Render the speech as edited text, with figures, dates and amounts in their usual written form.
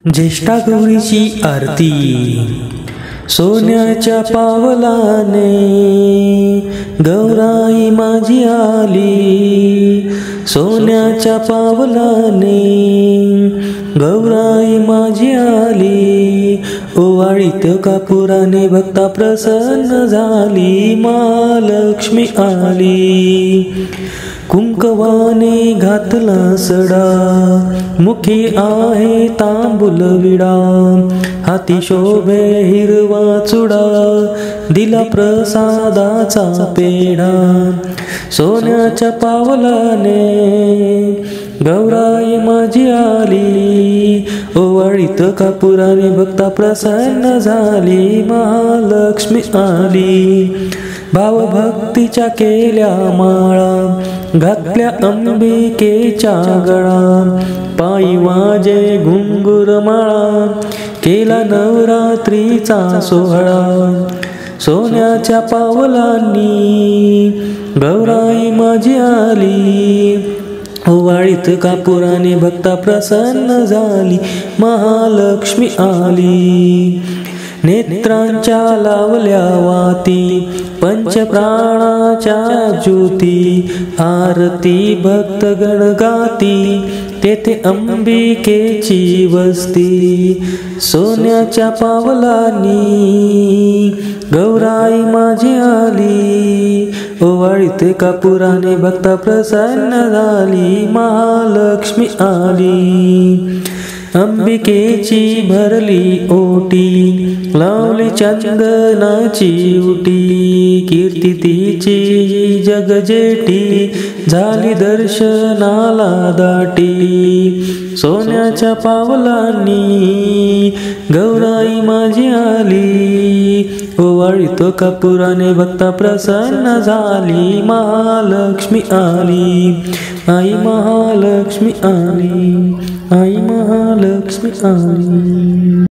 ज्येष्ठा गौरीची आरती सोन्याच्या पावलाने गौराई माझी आली, सोन्याच्या पावलाने गौराई माझी आली। ओवाळीत कापुराने भक्ता प्रसन्न झाली, महालक्ष्मी आली। कुंकवाने घातला सडा, मुखी आहे तांबूल विडा, हाती शोभे हिरवा चुडा, दिला प्रसादाचा पेढा। सोन्याच्या पावलाने गौराई माझी आली, ओवाळीत कापुराने भक्ता प्रसन्न झाली, महालक्ष्मी आली। भावभक्तीच्या केल्या माळा, घातल्या अंबिकेच्या गळा, पायी वाजे घुंगुर माळा, केला नवरात्रीचा सोहळा। सोन्याच्या पावलांनी गौराई माझी आली, ओवाळीत कापुराने भक्ता प्रसन्न झाली, महालक्ष्मी आली। नेत्रांच्या लावल्या वाती, पंचप्राणाच्या ज्योती, आरती भक्तगण गाती, तेथे अंबिकेची वस्ती। सोन्याच्या पावलांनी गौराई माझी आली, ओवाळीत कापुराने भक्ता प्रसन्न झाली, महालक्ष्मी आली। अंबिकेची भरली ओटी, लावली चंदनाची उटी, कीर्ती तिची जगजेटी, झाली दर्शनाला दाटी। सोन्याच्या पावलांनी गौराई माझी आली, ओवाळीत कापुराने भक्ता प्रसन्न झाली, महालक्ष्मी आली। आई महालक्ष्मी आली, आई महालक्ष्मी आली।